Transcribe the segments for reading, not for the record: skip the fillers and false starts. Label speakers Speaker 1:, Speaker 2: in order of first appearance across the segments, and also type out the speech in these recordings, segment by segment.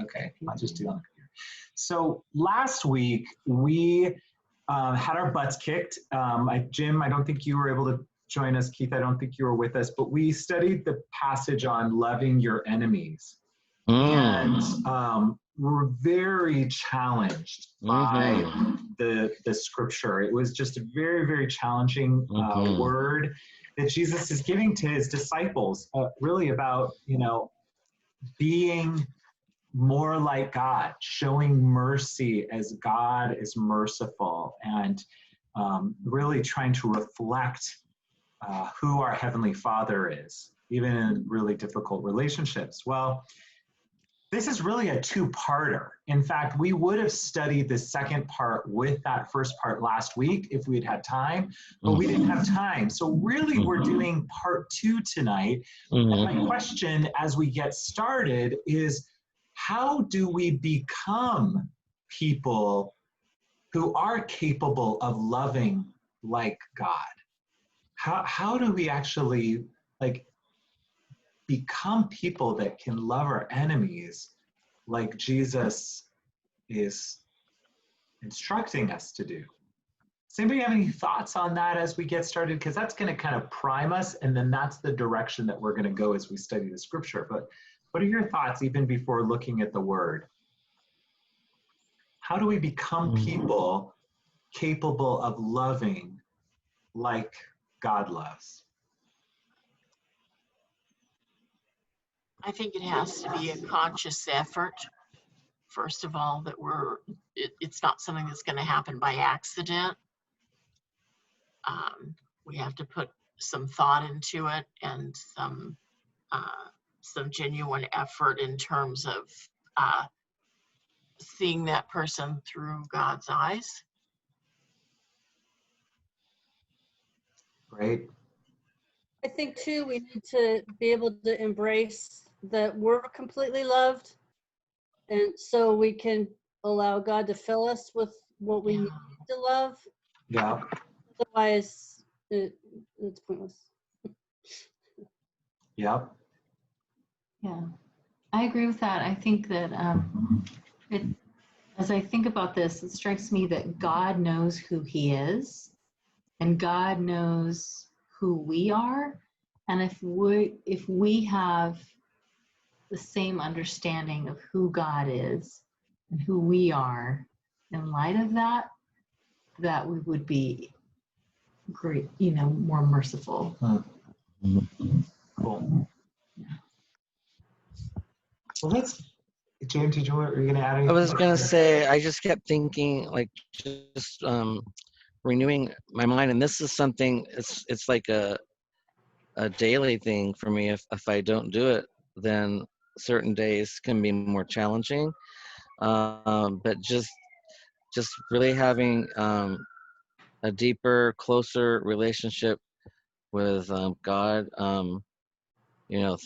Speaker 1: Okay, I'll just do it on the computer. So last week we had our butts kicked. Jim, I don't think you were able to join us. Keith, I don't think you were with us, but we studied the passage on loving your enemies. And we're very challenged by the scripture. It was just a very, very challenging word that Jesus is giving to his disciples, really about, being more like God, showing mercy as God is merciful, and really trying to reflect who our Heavenly Father is, even in really difficult relationships. Well, this is really a two-parter. In fact, we would have studied the second part with that first part last week if we'd had time, but we didn't have time. So really, we're doing part two tonight. And my question as we get started is, how do we become people who are capable of loving like God? How do we actually become people that can love our enemies like Jesus is instructing us to do? Does anybody have any thoughts on that as we get started? Because that's going to kind of prime us, and then that's the direction that we're going to go as we study the scripture. But what are your thoughts even before looking at the word? How do we become people capable of loving like God loves?
Speaker 2: I think it has to be a conscious effort, first of all, that it's not something that's going to happen by accident. We have to put some thought into it and some genuine effort in terms of seeing that person through God's eyes.
Speaker 1: Great.
Speaker 3: I think too, we need to be able to embrace that we're completely loved, and so we can allow God to fill us with what we need to love.
Speaker 1: Yeah.
Speaker 3: Otherwise, it's pointless.
Speaker 1: Yep.
Speaker 4: Yeah, I agree with that. I think that as I think about this, it strikes me that God knows who he is, and God knows who we are. And if we have the same understanding of who God is and who we are, in light of that we would be great, more merciful.
Speaker 1: Cool. Well, James, were you going to add anything?
Speaker 5: I was going to say, I just kept thinking, just renewing my mind, and this is something, it's like a daily thing for me. If I don't do it, then certain days can be more challenging. But just really having a deeper, closer relationship with God,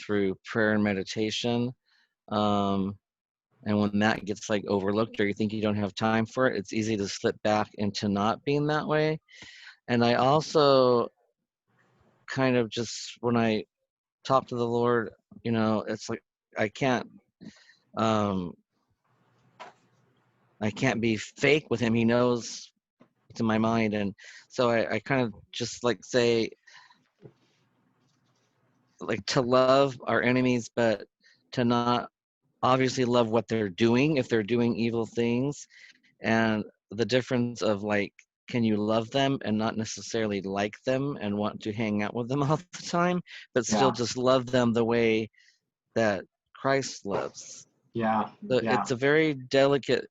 Speaker 5: through prayer and meditation. And when that gets overlooked, or you think you don't have time for it, it's easy to slip back into not being that way. And I also kind of just, when I talk to the Lord, it's like I can't be fake with him. He knows what's in my mind. And so I kind of just say, to love our enemies, but to not obviously love what they're doing if they're doing evil things. And the difference of can you love them and not necessarily like them and want to hang out with them all the time, but still just love them the way that Christ loves.
Speaker 1: Yeah.
Speaker 5: So it's a very delicate,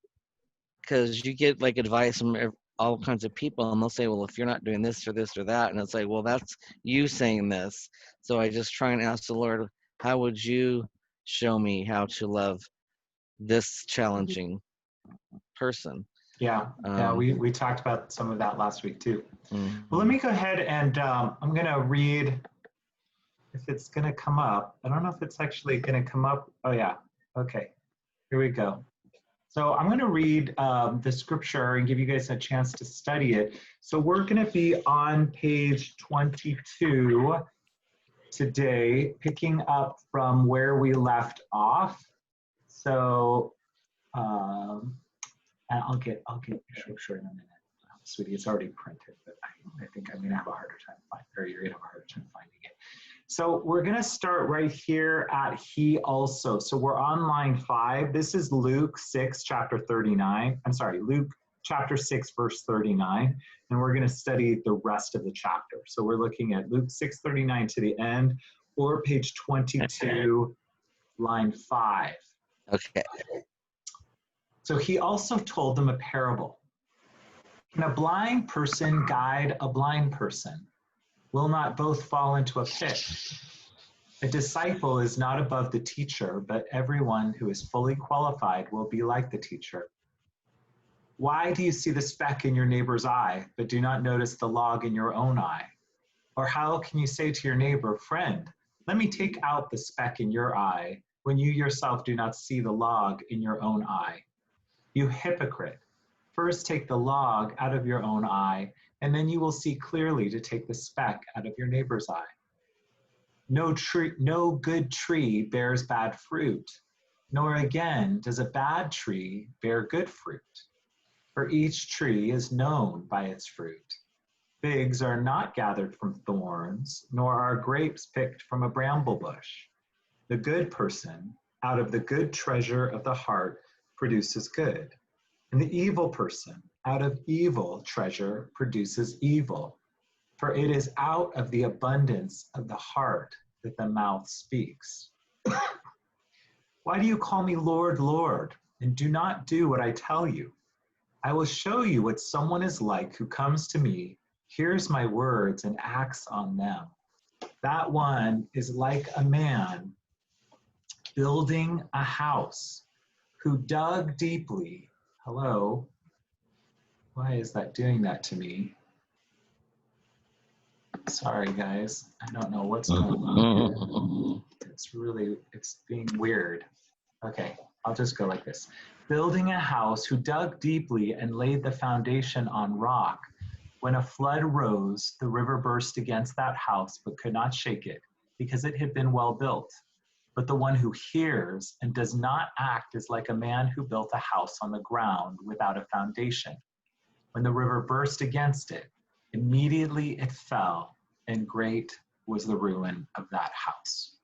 Speaker 5: because you get advice from all kinds of people, and they'll say, well, if you're not doing this or this or that, and it's well, that's you saying this. So I just try and ask the Lord, how would you show me how to love this challenging person?
Speaker 1: Yeah, we talked about some of that last week too.
Speaker 5: Mm-hmm.
Speaker 1: Well, let me go ahead and I'm going to read, if it's going to come up. I don't know if it's actually going to come up. Oh, yeah. Okay, here we go. So I'm going to read the scripture and give you guys a chance to study it. So we're going to be on page 22 today, picking up from where we left off. So, and I'll get your scripture in a minute. Sweetie, it's already printed, but I think I'm gonna have a harder time finding, or you're gonna have a harder time finding it. So we're gonna start right here at he also. So we're on line 5. This is Luke 6, chapter 39. I'm sorry, Luke chapter 6, verse 39. And we're gonna study the rest of the chapter. So we're looking at Luke 6:39 to the end, or page 22, line 5.
Speaker 5: Okay.
Speaker 1: So he also told them a parable. Can a blind person guide a blind person? Will not both fall into a pit? A disciple is not above the teacher, but everyone who is fully qualified will be like the teacher. Why do you see the speck in your neighbor's eye, but do not notice the log in your own eye? Or how can you say to your neighbor, friend, let me take out the speck in your eye, when you yourself do not see the log in your own eye? You hypocrite. First take the log out of your own eye, and then you will see clearly to take the speck out of your neighbor's eye. No good tree bears bad fruit, nor again does a bad tree bear good fruit. For each tree is known by its fruit. Figs are not gathered from thorns, nor are grapes picked from a bramble bush. The good person, out of the good treasure of the heart, produces good. And the evil person, out of evil treasure, produces evil. For it is out of the abundance of the heart that the mouth speaks. Why do you call me Lord, Lord, and do not do what I tell you? I will show you what someone is like who comes to me, hears my words, and acts on them. That one is like a man building a house who dug deeply. Hello? Why is that doing that to me? Sorry, guys. I don't know what's going on. It's being weird. Okay, I'll just go like this. Building a house who dug deeply and laid the foundation on rock. When a flood rose, the river burst against that house but could not shake it because it had been well built. But the one who hears and does not act is like a man who built a house on the ground without a foundation. When the river burst against it, immediately it fell, and great was the ruin of that house.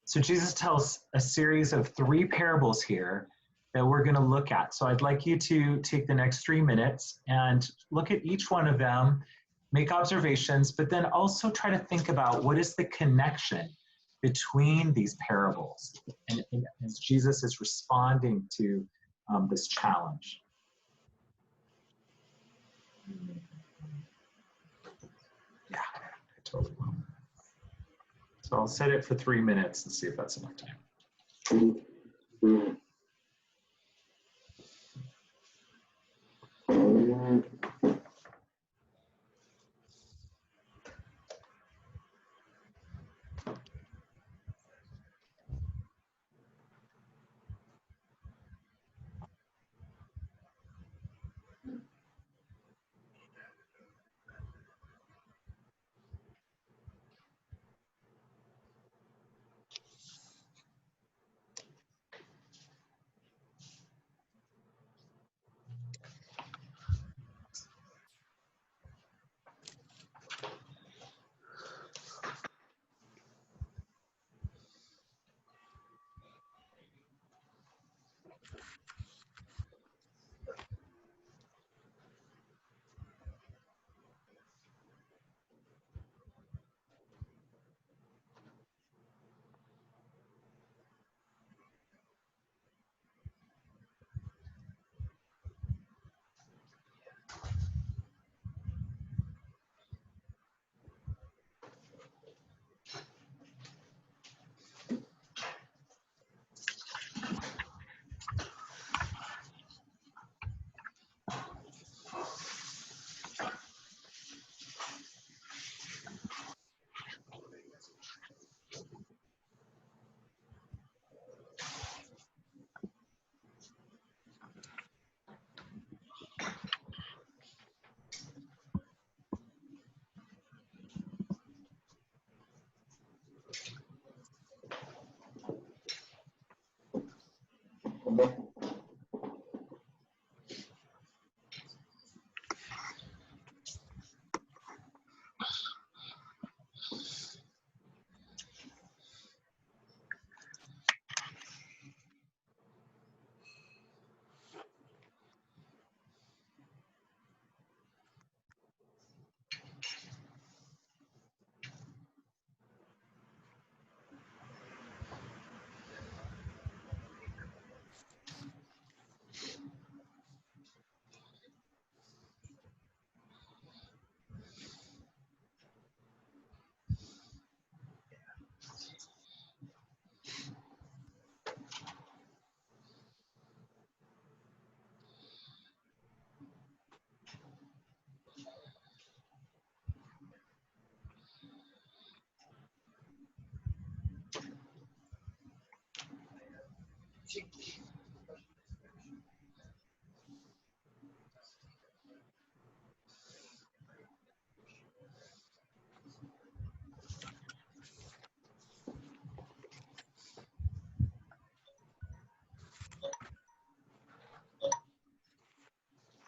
Speaker 1: So Jesus tells a series of 3 parables here that we're going to look at. So I'd like you to take the next 3 minutes and look at each one of them, make observations, but then also try to think about what is the connection between these parables and as Jesus is responding to this challenge. Yeah, I totally will. So I'll set it for 3 minutes and see if that's enough time.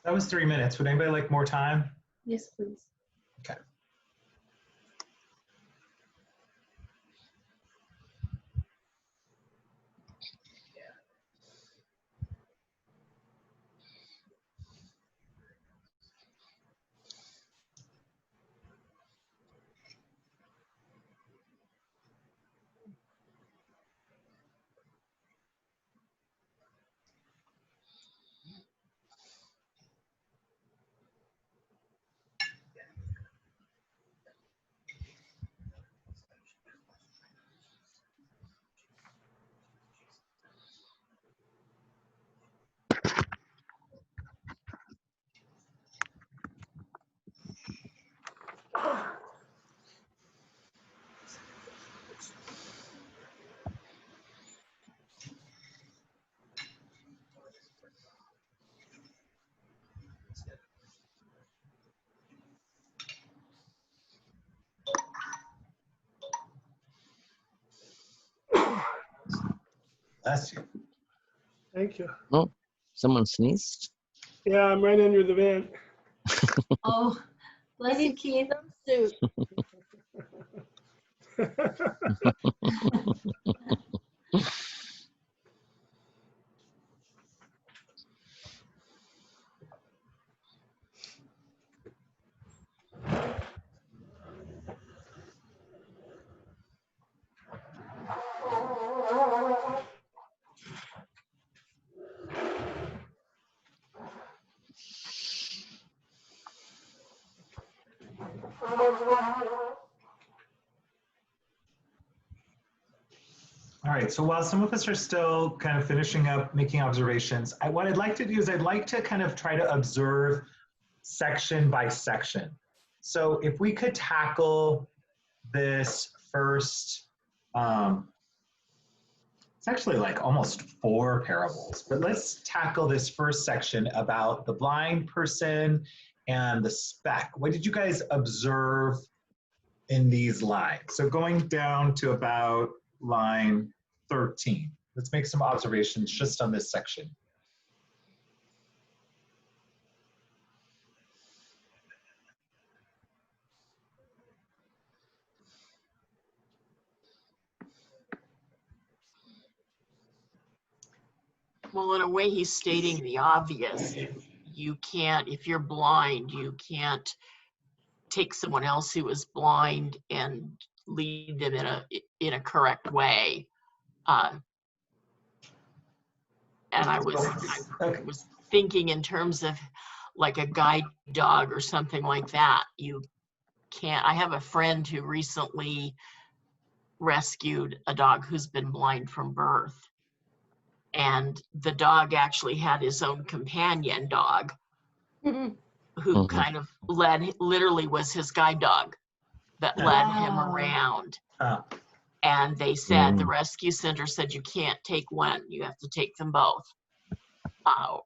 Speaker 1: That was 3 minutes. Would anybody like more time?
Speaker 4: Yes, please.
Speaker 1: Okay. Bless you.
Speaker 6: Thank you.
Speaker 5: Oh, someone sneezed.
Speaker 6: Yeah, I'm right under the vent.
Speaker 4: Oh, bless you, Keith.
Speaker 3: Suit.
Speaker 1: All right, so while some of us are still kind of finishing up making observations, what I'd like to do is I'd like to kind of try to observe section by section. So if we could tackle this first, it's actually like almost 4 parables, but let's tackle this first section about the blind person and the speck. What did you guys observe in these lines? So going down to about line 13. Let's make some observations just on this section.
Speaker 2: Well, in a way, he's stating the obvious. You can't, if you're blind, you can't take someone else who is blind and lead them in a correct way. And I was thinking in terms of like a guide dog or something like that. You can't. I have a friend who recently rescued a dog who's been blind from birth. And the dog actually had his own companion dog who kind of literally was his guide dog that led him around. And they said, the rescue center said, you can't take one, you have to take them both.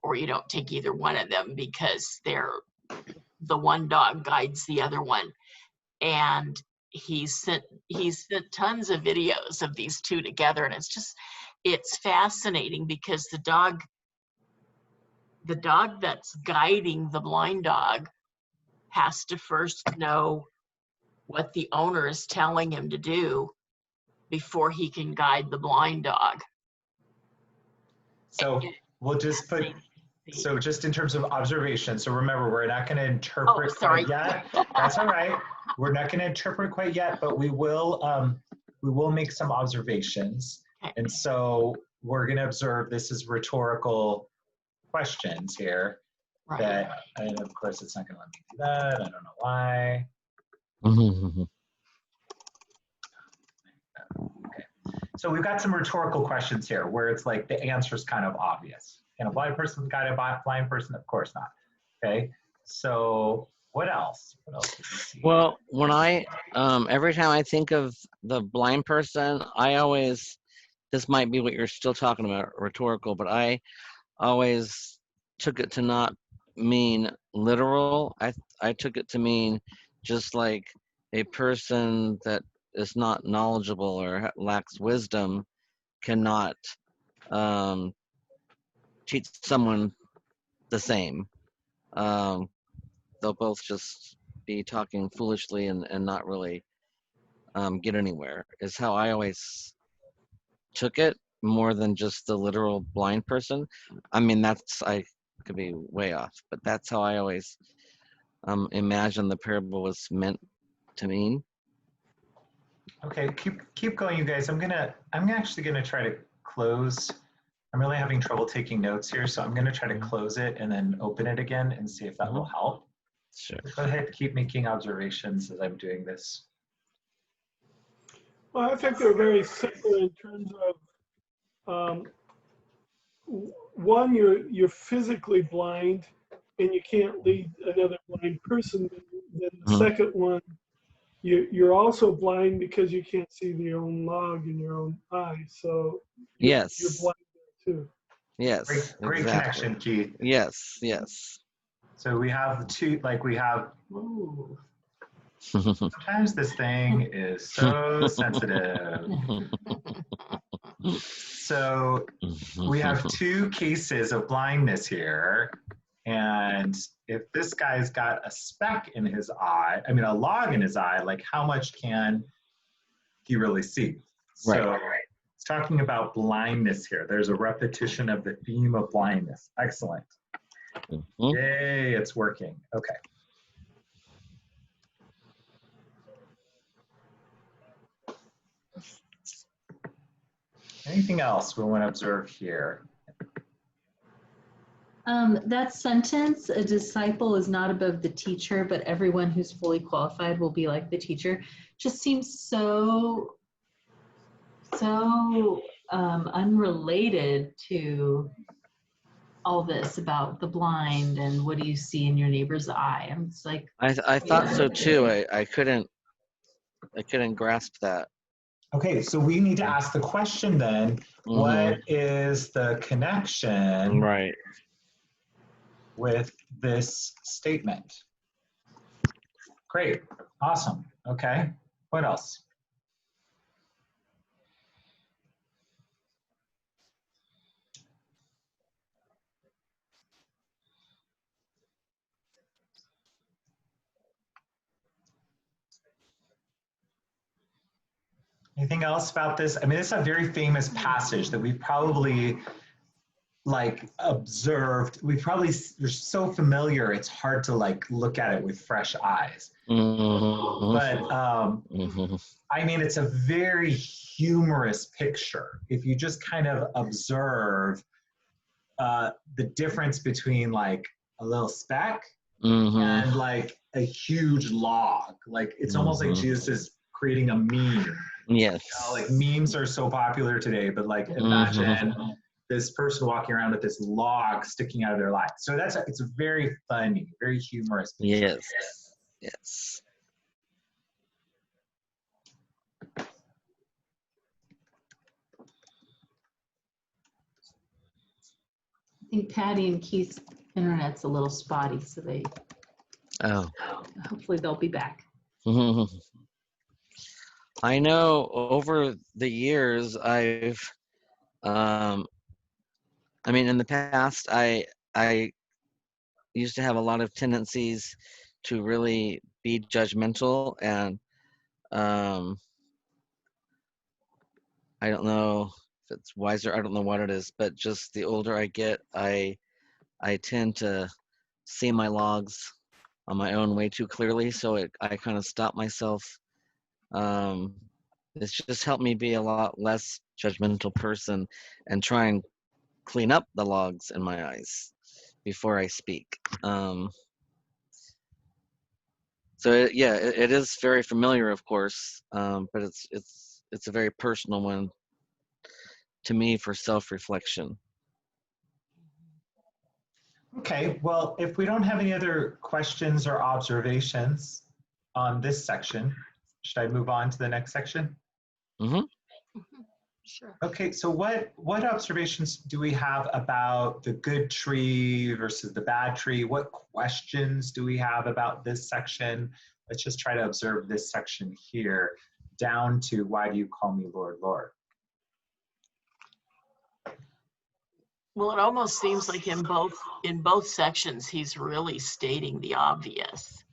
Speaker 2: Or you don't take either one of them because the one dog guides the other one. And he sent tons of videos of these two together, and it's just, it's fascinating because the dog that's guiding the blind dog has to first know what the owner is telling him to do before he can guide the blind dog.
Speaker 1: So we'll just put, so just in terms of observation, so remember, we're not going to interpret
Speaker 2: sorry.
Speaker 1: quite yet. That's all right. We're not going to interpret quite yet, but we will make some observations.
Speaker 2: Okay.
Speaker 1: And so we're going to observe, this is rhetorical questions here.
Speaker 2: Right.
Speaker 1: That, and of course it's not going to let me do that. I don't know why. Okay. So we've got some rhetorical questions here where it's like the answer is kind of obvious. Can a blind person guide a blind person? Of course not. Okay. So what else? What else did we see?
Speaker 5: Well, when I, every time I think of the blind person, I always, this might be what you're still talking about, rhetorical, but I always took it to not mean literal. I took it to mean just like a person that is not knowledgeable or lacks wisdom cannot teach someone the same. They'll both just be talking foolishly and not really get anywhere, is how I always took it, more than just the literal blind person. I mean, that's, I could be way off, but that's how I always imagine the parable was meant to mean.
Speaker 1: Okay, keep going, you guys. I'm actually gonna try to close. I'm really having trouble taking notes here, so I'm gonna try to close it and then open it again and see if that will help.
Speaker 5: Sure.
Speaker 1: Go ahead, keep making observations as I'm doing this.
Speaker 6: Well, I think they're very similar in terms of one, you're physically blind and you can't lead another blind person. Then the second one, you're also blind because you can't see your own log in your own eye. So you're blind there too.
Speaker 5: Yes.
Speaker 1: Great
Speaker 5: exactly.
Speaker 1: connection, Keith.
Speaker 5: Yes. Yes.
Speaker 1: So we have two, like we have,
Speaker 2: Ooh.
Speaker 1: sometimes this thing is so sensitive. So we have two cases of blindness here. And if this guy's got a speck in his eye, I mean, a log in his eye, like how much can he really see?
Speaker 5: Right.
Speaker 1: So it's talking about blindness here. There's a repetition of the theme of blindness. Excellent. Yay, it's working. Okay. Anything else we want to observe here?
Speaker 4: That sentence, a disciple is not above the teacher, but everyone who's fully qualified will be like the teacher, just seems so unrelated to all this about the blind and what do you see in your neighbor's eye. I'm just like,
Speaker 5: I thought so too. I couldn't grasp that.
Speaker 1: Okay, so we need to ask the question then, what is the connection
Speaker 5: Right.
Speaker 1: with this statement? Great, awesome, okay. What else? Anything else about this? I mean, it's a very famous passage that we've probably like observed. We're so familiar, it's hard to like look at it with fresh eyes. But I mean, it's a very humorous picture. If you just kind of observe the difference between like a little speck and like a huge log, like it's almost like Jesus is creating a meme.
Speaker 5: Yes.
Speaker 1: You know, like memes are so popular today, but like imagine this person walking around with this log sticking out of their eye. So it's a very funny, very humorous picture.
Speaker 5: Yes. Yes.
Speaker 4: I think Patty and Keith's internet's a little spotty, so hopefully they'll be back.
Speaker 5: I know over the years I've I mean, in the past, I used to have a lot of tendencies to really be judgmental, and um, I don't know if it's wiser. I don't know what it is, but just the older I get, I tend to see my logs on my own way too clearly. So I kind of stop myself. Um, it's just helped me be a lot less judgmental person and try and clean up the logs in my eyes before I speak. Yeah, it is very familiar, of course, but it's a very personal one to me for self-reflection.
Speaker 1: Okay, well, if we don't have any other questions or observations on this section, should I move on to the next section?
Speaker 5: Mm-hmm.
Speaker 2: Sure.
Speaker 1: Okay, so what observations do we have about the good tree versus the bad tree? What questions do we have about this section? Let's just try to observe this section here, down to why do you call me Lord, Lord?
Speaker 2: Well, it almost seems like in both sections, he's really stating the obvious.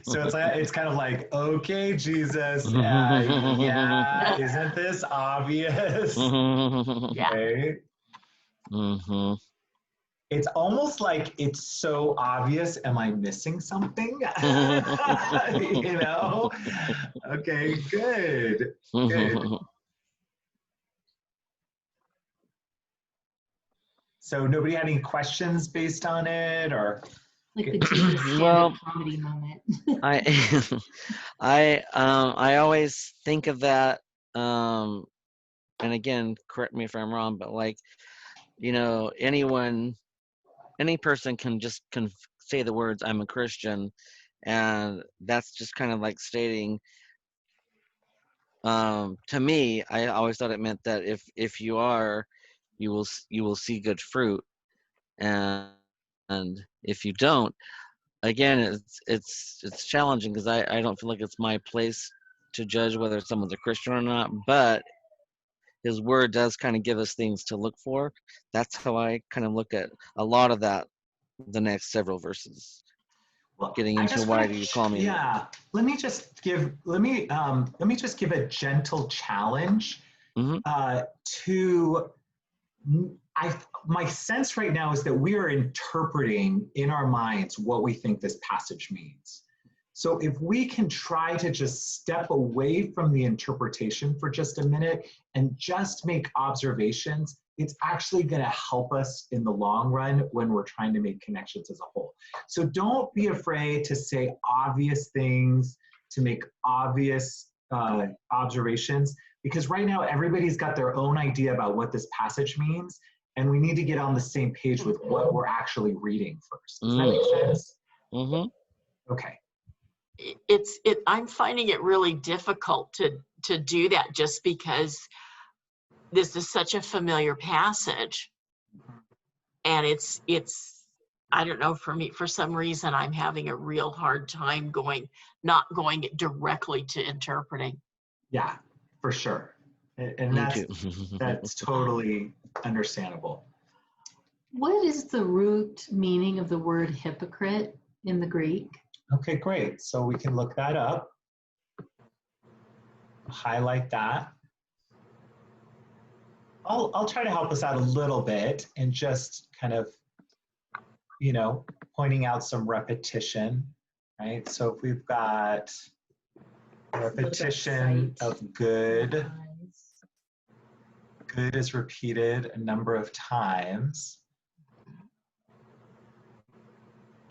Speaker 1: So it's kind of like, okay, Jesus, yeah, isn't this obvious?
Speaker 2: Yeah.
Speaker 1: Okay.
Speaker 5: Mm-hmm.
Speaker 1: It's almost like it's so obvious. Am I missing something? You know? Okay, good. Good. So nobody had any questions based on it, or?
Speaker 4: Like the Jesus stand-up comedy moment.
Speaker 5: I always think of that, and again, correct me if I'm wrong, but like, any person can say the words "I'm a Christian," and that's just kind of like stating. To me, I always thought it meant that if you are, you will see good fruit, and if you don't, again, it's challenging because I don't feel like it's my place to judge whether someone's a Christian or not, but his word does kind of give us things to look for. That's how I kind of look at a lot of that, the next several verses.
Speaker 1: Well,
Speaker 5: Getting
Speaker 1: I
Speaker 5: into
Speaker 1: just
Speaker 5: why
Speaker 1: wanna
Speaker 5: do you call me?
Speaker 1: Yeah, let me just give a gentle challenge
Speaker 5: Mm-hmm.
Speaker 1: to my sense right now is that we are interpreting in our minds what we think this passage means. So if we can try to just step away from the interpretation for just a minute and just make observations, it's actually going to help us in the long run when we're trying to make connections as a whole. So don't be afraid to say obvious things, to make obvious observations, because right now everybody's got their own idea about what this passage means, and we need to get on the same page with what we're actually reading first. Does that make sense?
Speaker 5: Mm-hmm.
Speaker 1: Okay.
Speaker 2: I'm finding it really difficult to do that just because this is such a familiar passage, and it's I don't know, for me, for some reason I'm having a real hard time not going directly to interpreting.
Speaker 1: Yeah, for sure. And
Speaker 5: Me too.
Speaker 1: that's totally understandable.
Speaker 4: What is the root meaning of the word hypocrite in the Greek?
Speaker 1: Okay, great. So we can look that up. Highlight that. I'll try to help us out a little bit and just kind of, pointing out some repetition, right? So if we've got repetition of good, good is repeated a number of times.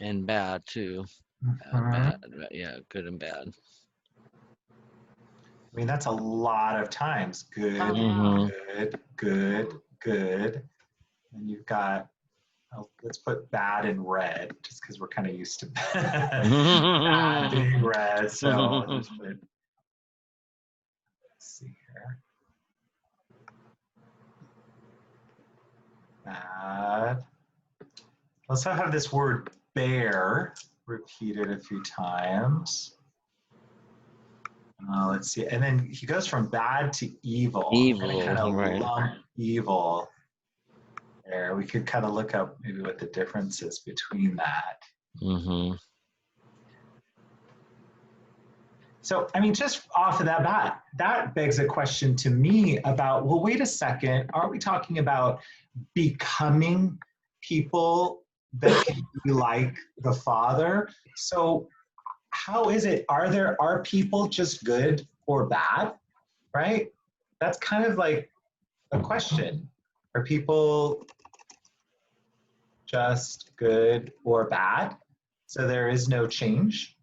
Speaker 5: And bad too.
Speaker 1: Mm-hmm.
Speaker 5: Bad, yeah, good and bad.
Speaker 1: I mean, that's a lot of times. Good, good, good, good. And you've got, let's put bad in red, just because we're kind of used to bad being red. So I'll just put, let's see here. Bad. Let's have this word bear repeated a few times. Let's see. And then he goes from bad to evil.
Speaker 5: Evil,
Speaker 1: And kind of
Speaker 5: right.
Speaker 1: lump evil there. We could kind of look up maybe what the difference is between that.
Speaker 5: Mm-hmm.
Speaker 1: So, I mean, just off of that bat, that begs a question to me about, well, wait a second, aren't we talking about becoming people that can be like the Father? So how is it, are people just good or bad, right? That's kind of like a question. Are people just good or bad? So there is no change?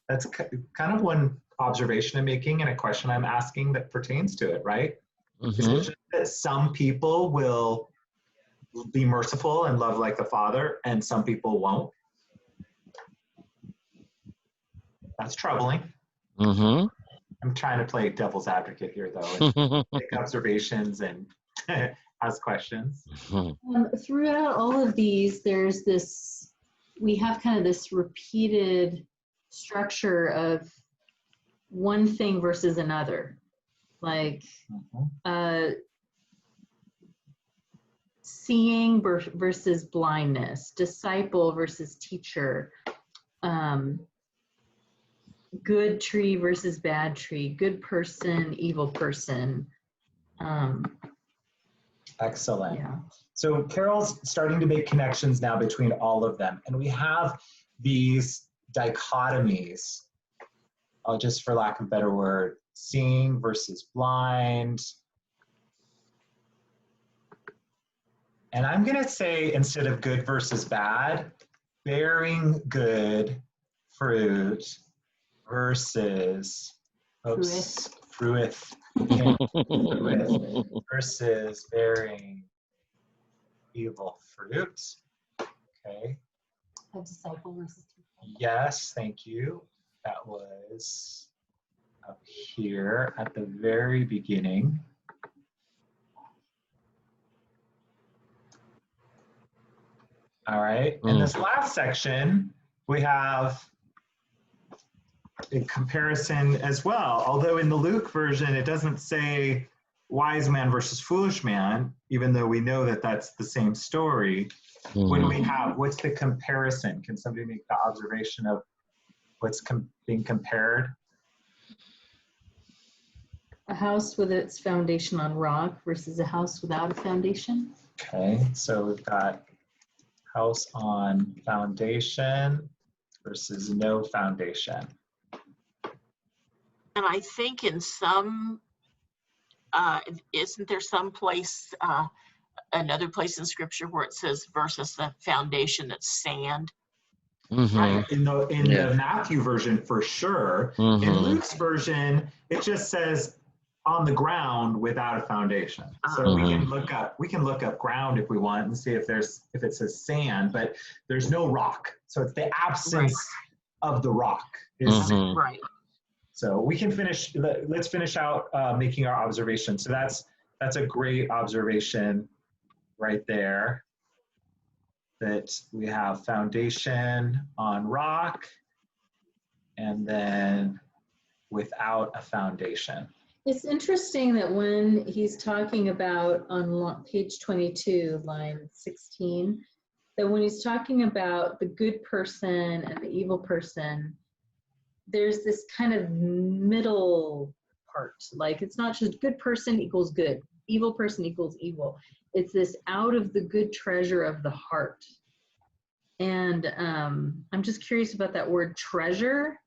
Speaker 1: That's kind of one observation I'm making and a question I'm asking that pertains to it, right? Is it just that some people will be merciful and love like the Father and some people won't? That's troubling.
Speaker 5: Mm-hmm.
Speaker 1: I'm trying to play devil's advocate here, though, and make observations and ask questions.
Speaker 4: Throughout all of these, there's this, we have kind of this repeated structure of one thing versus another. Like seeing versus blindness, disciple versus teacher, good tree versus bad tree, good person, evil person.
Speaker 1: Excellent.
Speaker 4: Yeah.
Speaker 1: So Carol's starting to make connections now between all of them. And we have these dichotomies, just for lack of a better word, seeing versus blind. And I'm going to say, instead of good versus bad, bearing good fruit versus, fruith versus bearing evil fruit. Okay.
Speaker 4: A disciple versus teacher.
Speaker 1: Yes, thank you. That was up here at the very beginning. All right. In this last section, we have a comparison as well. Although in the Luke version, it doesn't say wise man versus foolish man, even though we know that that's the same story. What do we have? What's the comparison? Can somebody make the observation of what's being compared?
Speaker 4: A house with its foundation on rock versus a house without a foundation.
Speaker 1: Okay, so we've got house on foundation versus no foundation.
Speaker 2: And I think in some, isn't there some place, another place in scripture where it says versus the foundation that's sand?
Speaker 1: Right. In the Matthew version, for sure. In Luke's version, it just says on the ground without a foundation. So we can look up ground if we want and see if it says sand, but there's no rock. So it's the absence of the rock.
Speaker 2: Right.
Speaker 1: So we can finish. Let's finish out making our observation. So that's a great observation right there. That we have foundation on rock and then without a foundation.
Speaker 4: It's interesting that when he's talking about on page 22, line 16, that when he's talking about the good person and the evil person, there's this kind of middle part. Like it's not just good person equals good, evil person equals evil. It's this out of the good treasure of the heart. And I'm just curious about that word treasure.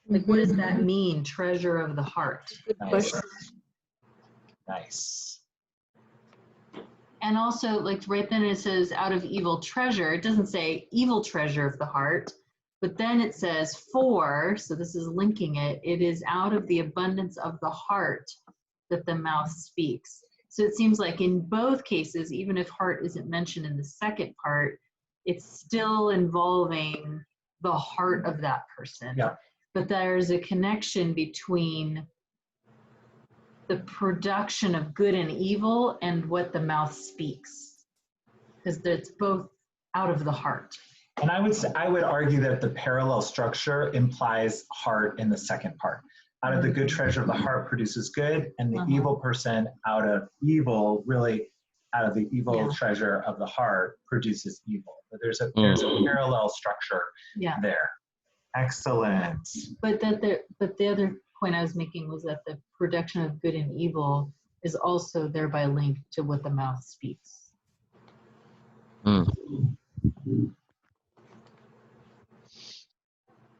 Speaker 4: Like, what does that mean, treasure of the heart?
Speaker 1: Nice.
Speaker 4: And also, like right then it says out of evil treasure. It doesn't say evil treasure of the heart, but then it says for, so this is linking it, it is out of the abundance of the heart that the mouth speaks. So it seems like in both cases, even if heart isn't mentioned in the second part, it's still involving the heart of that person.
Speaker 1: Yeah.
Speaker 4: But there's a connection between the production of good and evil and what the mouth speaks, because it's both out of the heart.
Speaker 1: And I would argue that the parallel structure implies heart in the second part. out of the good treasure of the heart produces good, and the evil person out of evil, really out of the evil treasure of the heart produces evil. But there's a parallel structure there. Excellent.
Speaker 4: But the other point I was making was that the production of good and evil is also thereby linked to what the mouth speaks.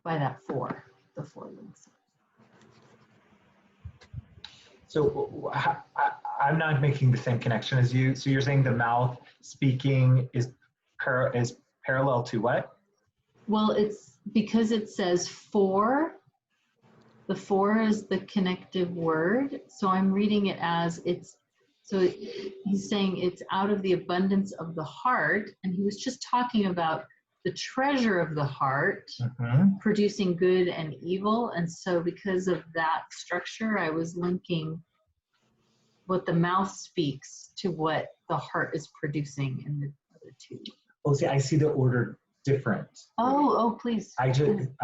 Speaker 4: By that the four links.
Speaker 1: So I'm not making the same connection as you. So you're saying the mouth speaking is parallel to what?
Speaker 4: Well, it's because it says for. The for is the connective word. So I'm reading it as he's saying it's out of the abundance of the heart. And he was just talking about the treasure of the heart producing good and evil. And so because of that structure, I was linking what the mouth speaks to what the heart is producing in the other two.
Speaker 1: Oh, see, I see the order different.
Speaker 4: Oh, please.
Speaker 1: I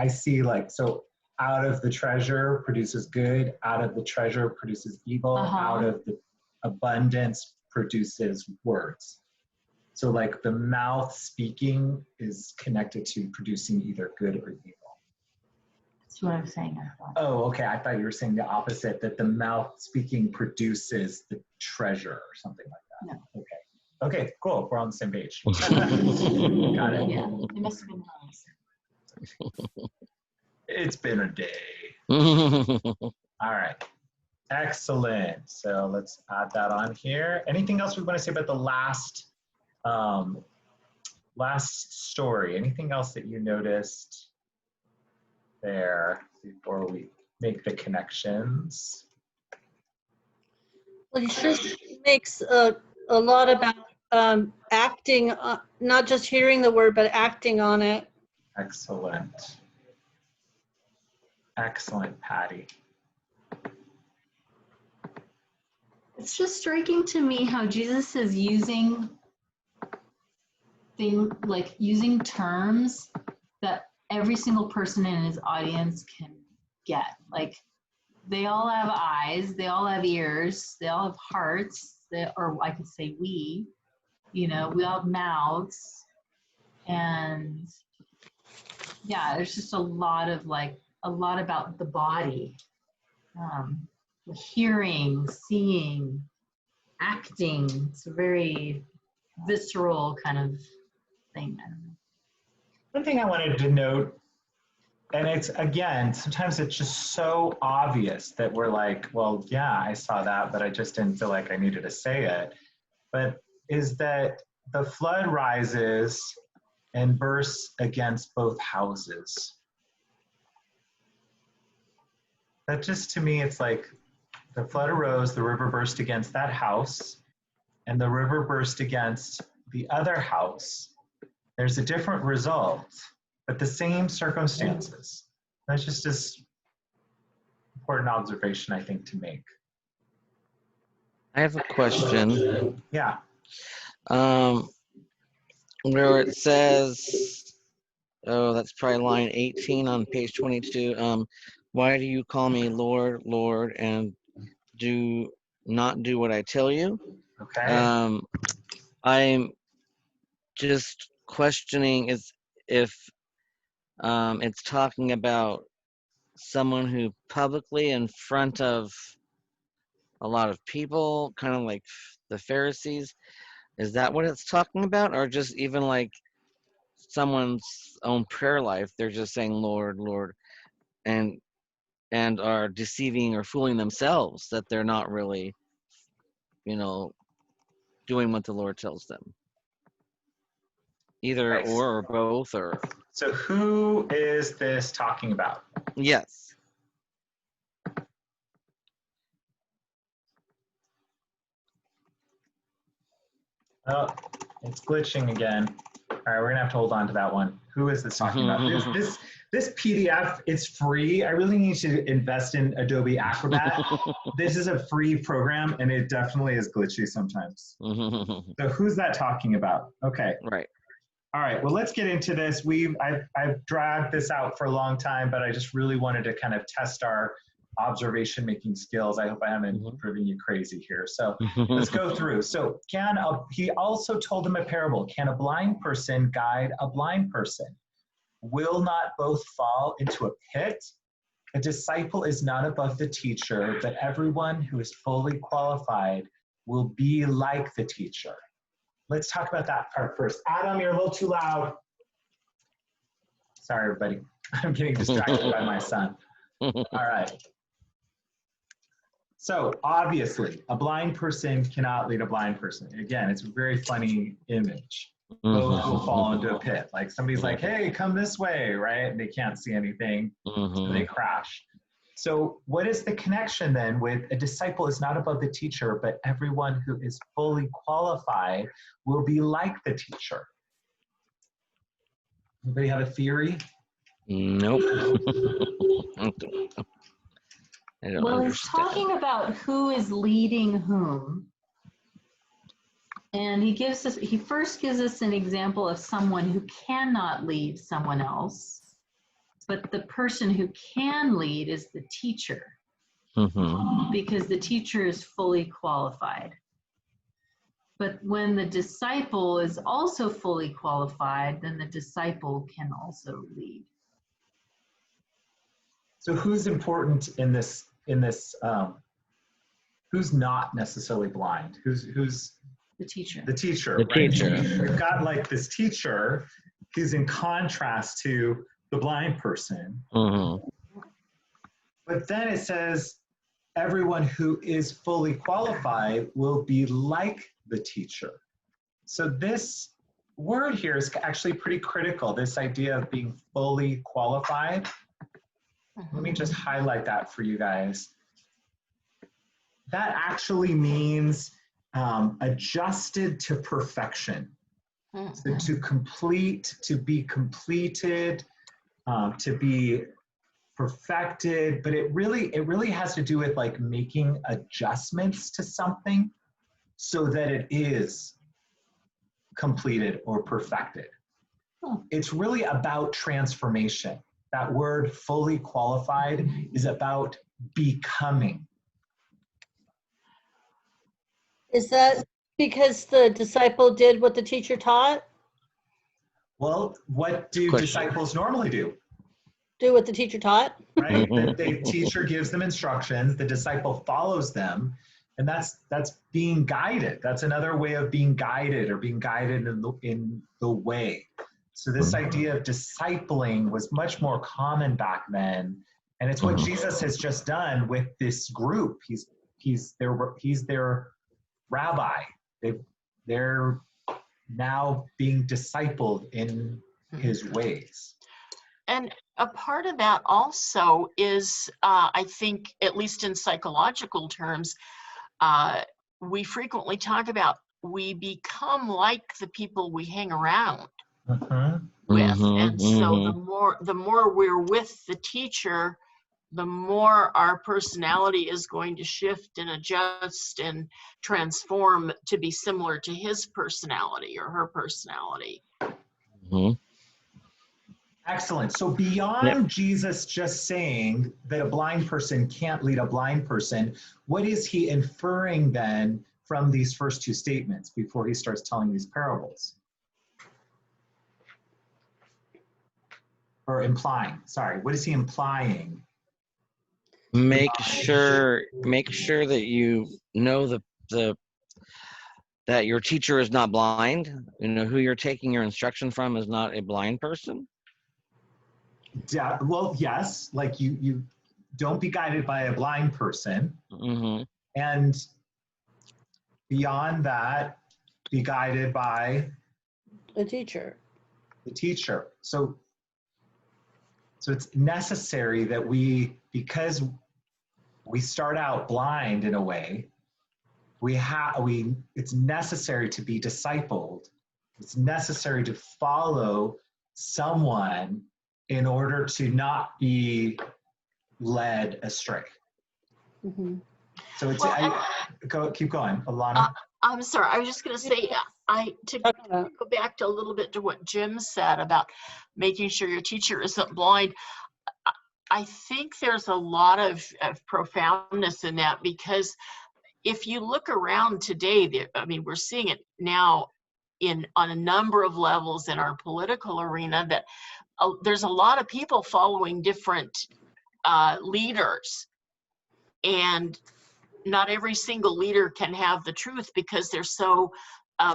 Speaker 1: see so out of the treasure produces good, out of the treasure produces evil, out of the abundance produces words. So like the mouth speaking is connected to producing either good or evil.
Speaker 4: That's what I'm saying, I thought.
Speaker 1: Oh, okay. I thought you were saying the opposite, that the mouth speaking produces the treasure or something like that.
Speaker 4: No.
Speaker 1: Okay. Okay, cool. We're on the same page. Got it.
Speaker 4: Yeah, it must have been nice.
Speaker 1: It's been a day. All right. Excellent. So let's add that on here. Anything else we want to say about the last story? Anything else that you noticed there before we make the connections?
Speaker 3: Well, he sure makes a lot about acting, not just hearing the word, but acting on it.
Speaker 1: Excellent. Excellent, Patty.
Speaker 4: It's just striking to me how Jesus is using using terms that every single person in his audience can get. Like, they all have eyes, they all have ears, they all have hearts, or I could say we all have mouths. And yeah, there's just a lot about the body. Hearing, seeing, acting. It's a very visceral kind of thing. I don't know.
Speaker 1: One thing I wanted to note, and it's, again, sometimes it's just so obvious that we're like, well, yeah, I saw that, but I just didn't feel like I needed to say it. But is that the flood rises and bursts against both houses. That just, to me, it's like the flood arose, the river burst against that house, and the river burst against the other house. There's a different result, but the same circumstances. That's just as important observation, I think, to make.
Speaker 5: I have a question.
Speaker 1: Yeah.
Speaker 5: Where it says, that's probably line 18 on page 22. Why do you call me Lord, Lord, and do not do what I tell you?
Speaker 1: Okay.
Speaker 5: I'm just questioning if it's talking about someone who publicly in front of a lot of people, kind of like the Pharisees, is that what it's talking about? Or just even like someone's own prayer life, they're just saying Lord, Lord, and are deceiving or fooling themselves that they're not really, doing what the Lord tells them. Either
Speaker 1: Nice.
Speaker 5: or both, or.
Speaker 1: So who is this talking about?
Speaker 5: Yes.
Speaker 1: Oh, it's glitching again. All right, we're gonna have to hold on to that one. Who is this talking about? This PDF is free. I really need to invest in Adobe Acrobat. This is a free program, and it definitely is glitchy sometimes. So who's that talking about? Okay.
Speaker 5: Right.
Speaker 1: All right. Well, let's get into this. I've dragged this out for a long time, but I just really wanted to kind of test our observation making skills. I hope I haven't driven you crazy here. So let's go through. So he also told him a parable. Can a blind person guide a blind person? Will not both fall into a pit? A disciple is not above the teacher, but everyone who is fully qualified will be like the teacher. Let's talk about that part first. Adam, you're a little too loud. Sorry, everybody. I'm getting distracted by my son. All right. So obviously, a blind person cannot lead a blind person. Again, it's a very funny image. Both will fall into a pit. Like somebody's like, hey, come this way, right? And they can't see anything, so they crash. So what is the connection then with a disciple is not above the teacher, but everyone who is fully qualified will be like the teacher? Anybody have a theory?
Speaker 5: Nope. I don't
Speaker 4: Well, he's
Speaker 5: understand.
Speaker 4: talking about who is leading whom. And he first gives us an example of someone who cannot lead someone else, but the person who can lead is the teacher, because the teacher is fully qualified. But when the disciple is also fully qualified, then the disciple can also lead.
Speaker 1: So who's important in this? Who's not necessarily blind? Who's
Speaker 4: The teacher.
Speaker 1: the teacher?
Speaker 5: The
Speaker 1: right?
Speaker 5: teacher.
Speaker 1: We've got like this teacher who's in contrast to the blind person. But then it says, everyone who is fully qualified will be like the teacher. So this word here is actually pretty critical, this idea of being fully qualified. Let me just highlight that for you guys. That actually means adjusted to perfection. So to complete, to be completed, to be perfected, but it really has to do with like making adjustments to something so that it is completed or perfected. It's really about transformation. That word fully qualified is about becoming.
Speaker 3: Is that because the disciple did what the teacher taught?
Speaker 1: Well, what do disciples normally do?
Speaker 3: Do what the teacher taught?
Speaker 1: Right? The teacher gives them instructions, the disciple follows them, and that's being guided. That's another way of being guided, or being guided in the way. So this idea of discipling was much more common back then, and it's what Jesus has just done with this group. He's their rabbi. They're now being discipled in his ways.
Speaker 2: And a part of that also is, I think, at least in psychological terms, we frequently talk about we become like the people we hang around with. And so the more we're with the teacher, the more our personality is going to shift and adjust and transform to be similar to his personality or her personality.
Speaker 1: Excellent. So beyond Jesus just saying that a blind person can't lead a blind person, what is he inferring then from these first two statements before he starts telling these parables? Or implying, sorry, what is he implying?
Speaker 5: Make sure that you know that your teacher is not blind. You know, who you're taking your instruction from is not a blind person.
Speaker 1: Yeah, well, yes, like you don't be guided by a blind person. And beyond that, be guided by
Speaker 3: The teacher.
Speaker 1: the teacher. So it's necessary that because we start out blind in a way, it's necessary to be discipled. It's necessary to follow someone in order to not be led astray. So it's keep going, Alana.
Speaker 2: I'm sorry, I was just going to say, to go back to a little bit to what Jim said about making sure your teacher isn't blind. I think there's a lot of profoundness in that, because if you look around today, I mean, we're seeing it now on a number of levels in our political arena, that there's a lot of people following different leaders, and not every single leader can have the truth because they're so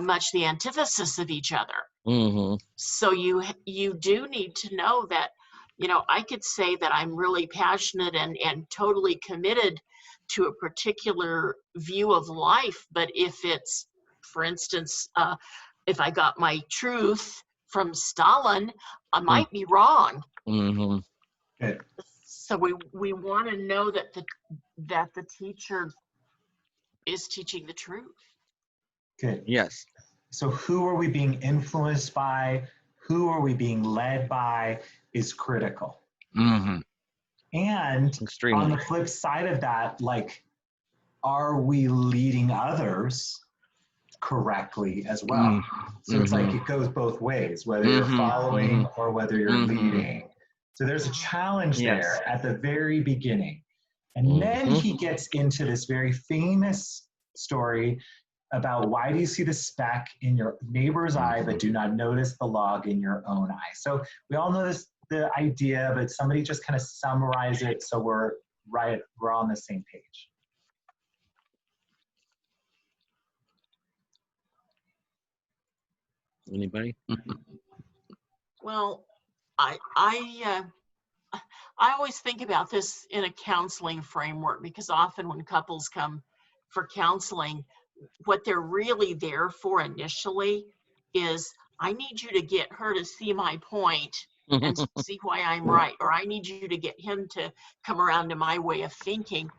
Speaker 2: much the antithesis of each other.
Speaker 5: Mm-hmm.
Speaker 2: So you do need to know that, you know, I could say that I'm really passionate and totally committed to a particular view of life, but if it's, for instance, if I got my truth from Stalin, I might be wrong.
Speaker 5: Mm-hmm.
Speaker 1: Good.
Speaker 2: So we want to know that the teacher is teaching the truth.
Speaker 1: Good.
Speaker 5: Yes.
Speaker 1: So who are we being influenced by? Who are we being led by is critical.
Speaker 5: Mm-hmm.
Speaker 1: And
Speaker 5: Extremely.
Speaker 1: on the flip side of that, like, are we leading others correctly as well? So it's like it goes both ways, whether you're following or whether you're leading. So there's a challenge there at the very beginning. And then he gets into this very famous story about why do you see the speck in your neighbor's eye but do not notice the log in your own eye. So we all know this, the idea, but somebody just kind of summarize it so we're on the same page.
Speaker 5: Anybody?
Speaker 2: Well, I always think about this in a counseling framework, because often when couples come for counseling, what they're really there for initially is, I need you to get her to see my point and see why I'm right, or I need you to get him to come around to my way of thinking.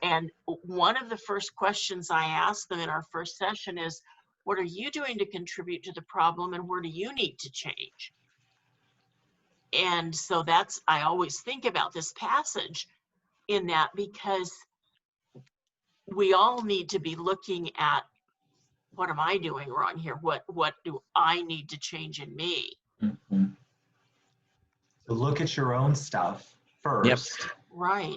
Speaker 2: And one of the first questions I ask them in our first session is, what are you doing to contribute to the problem, and where do you need to change? And so I always think about this passage in that, because we all need to be looking at, what am I doing wrong here? What do I need to change in me?
Speaker 1: Mm-hmm. So look at your own stuff first.
Speaker 5: Yep.
Speaker 2: Right.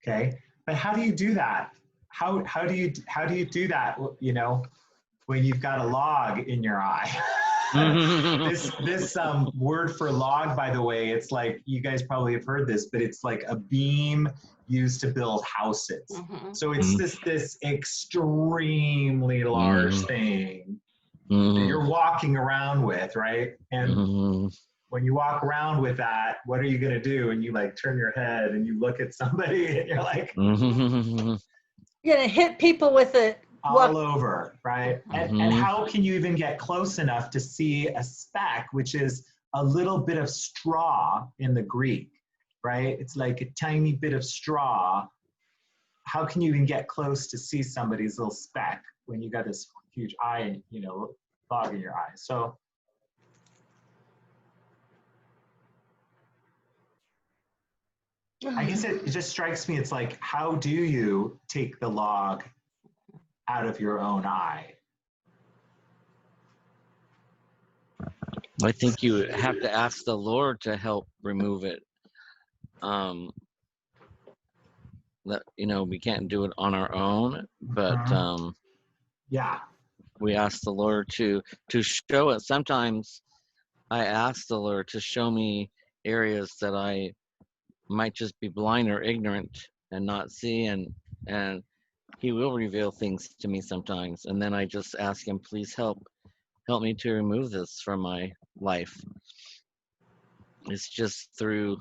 Speaker 1: Okay. But how do you do that? How do you do that, you know, when you've got a log in your eye? This word for log, by the way, it's like, you guys probably have heard this, but it's like a beam used to build houses. So it's this extremely large thing that you're walking around with, right? And when you walk around with that, what are you going to do? And you like turn your head and you look at somebody and you're like,
Speaker 3: you're going to hit people with it
Speaker 1: all over, right? And how can you even get close enough to see a speck, which is a little bit of straw in the Greek, right? It's like a tiny bit of straw. How can you even get close to see somebody's little speck when you got this huge eye, you know, log in your eye? So I guess it just strikes me, it's like, how do you take the log out of your own eye?
Speaker 5: I think you have to ask the Lord to help remove it. That, you know, we can't do it on our own, but
Speaker 1: yeah,
Speaker 5: we ask the Lord to show us. Sometimes I ask the Lord to show me areas that I might just be blind or ignorant and not see, and he will reveal things to me sometimes, and then I just ask him, please help me to remove this from my life. It's just through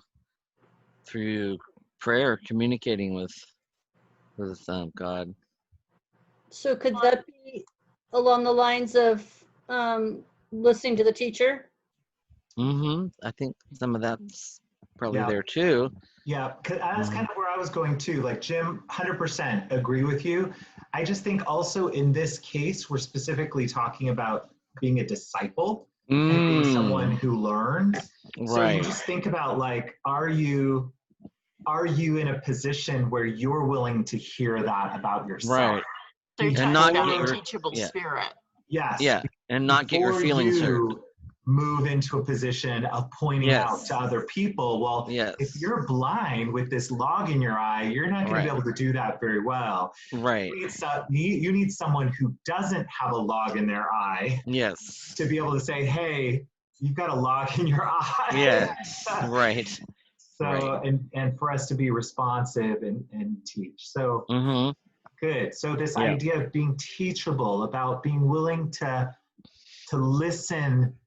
Speaker 5: prayer, communicating with God.
Speaker 3: So could that be along the lines of listening to the teacher?
Speaker 5: I think some of that's probably there too.
Speaker 1: Yeah, that's kind of where I was going too. Like, Jim, 100% agree with you. I just think also in this case, we're specifically talking about being a disciple and being someone who learns. So you just think about, like, are you in a position where you're willing to hear that about yourself?
Speaker 2: Right. So you're talking about a teachable spirit.
Speaker 1: Yes.
Speaker 5: Yeah, and not get your feelings hurt.
Speaker 1: move into a position of pointing out
Speaker 5: Yes.
Speaker 1: to other people. Well,
Speaker 5: Yes.
Speaker 1: if you're blind with this log in your eye, you're not going
Speaker 5: Right.
Speaker 1: to be able to do that very well.
Speaker 5: Right.
Speaker 1: You need someone who doesn't have a log in their eye
Speaker 5: Yes.
Speaker 1: to be able to say, hey, you've got a log in your eye.
Speaker 5: Yes. Right.
Speaker 1: So,
Speaker 5: Right.
Speaker 1: and for us to be responsive and teach. So
Speaker 5: Mm-hmm.
Speaker 1: good. So this
Speaker 5: Yeah.
Speaker 1: idea of being teachable, about being willing to listen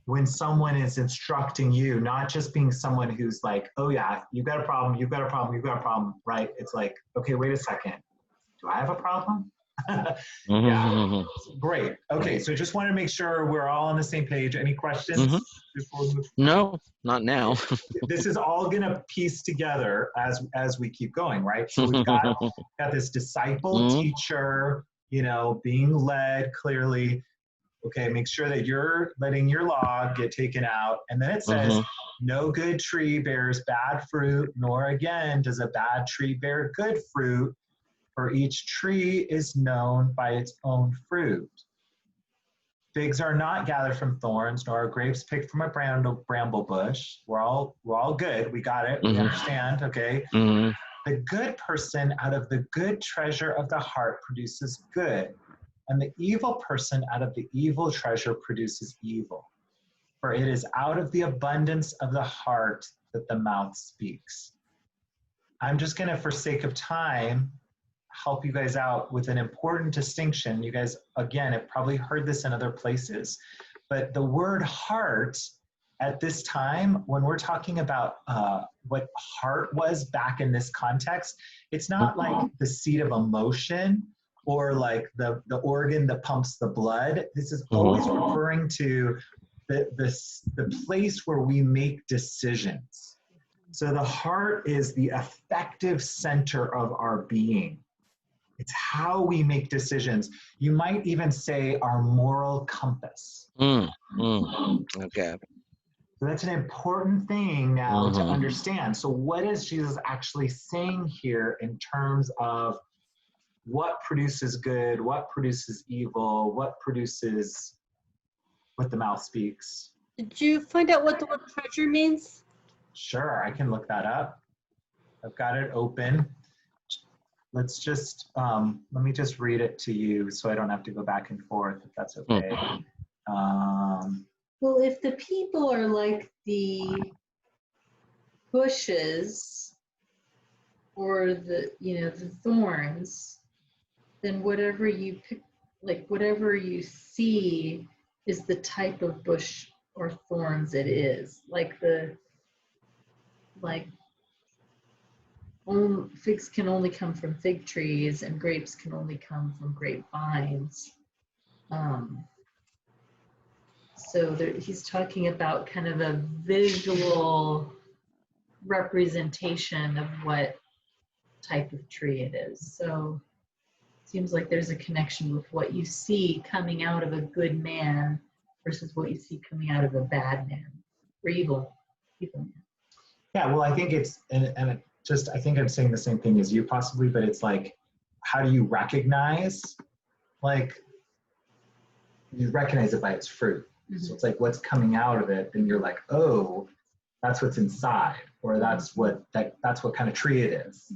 Speaker 1: when someone is instructing you, not just being someone who's like, oh yeah, you've got a problem, you've got a problem, you've got a problem, right? It's like, okay, wait a second. Do I have a problem? Yeah,
Speaker 5: Mm-hmm.
Speaker 1: great. Okay, so just want to make sure we're all on the same page. Any questions
Speaker 5: Mhm.
Speaker 1: before we move?
Speaker 5: No, not now.
Speaker 1: This is all going to piece together as we keep going, right? So we've got this disciple,
Speaker 5: Mhm.
Speaker 1: teacher, being led clearly. Okay, make sure that you're letting your log get taken out. And then it says,
Speaker 5: Mhm.
Speaker 1: no good tree bears bad fruit, nor again does a bad tree bear good fruit, for each tree is known by its own fruit. Figs are not gathered from thorns, nor are grapes picked from a bramble bush. We're all good. We got it. We
Speaker 5: Mhm.
Speaker 1: understand. Okay.
Speaker 5: Mhm.
Speaker 1: The good person out of the good treasure of the heart produces good, and the evil person out of the evil treasure produces evil. For it is out of the abundance of the heart that the mouth speaks. I'm just going to, for sake of time, help you guys out with an important distinction. You guys, again, have probably heard this in other places, but the word heart at this time, when we're talking about what heart was back in this context, it's not like the seat of emotion or like the organ that pumps the blood. This is always referring to the place where we make decisions. So the heart is the effective center of our being. It's how we make decisions. You might even say our moral compass.
Speaker 5: Okay.
Speaker 1: So that's an important thing now to understand. So what is Jesus actually saying here in terms of what produces good, what produces evil, what produces what the mouth speaks?
Speaker 3: Did you find out what the word treasure means?
Speaker 1: Sure, I can look that up. I've got it open. Let's just, let me just read it to you so I don't have to go back and forth, if that's okay.
Speaker 4: Well, if the people are like the bushes or the thorns, then whatever you pick, like whatever you see is the type of bush or thorns it is. Figs can only come from fig trees and grapes can only come from grapevines. So he's talking about kind of a visual representation of what type of tree it is. So it seems like there's a connection with what you see coming out of a good man versus what you see coming out of a bad man or evil man.
Speaker 1: Yeah, well, I think it's, I think I'm saying the same thing as you possibly, but it's like, how do you recognize, like, you recognize it by its fruit. Mm-hmm. So it's like what's coming out of it, and you're like, oh, that's what's inside, or that's what kind of tree it is.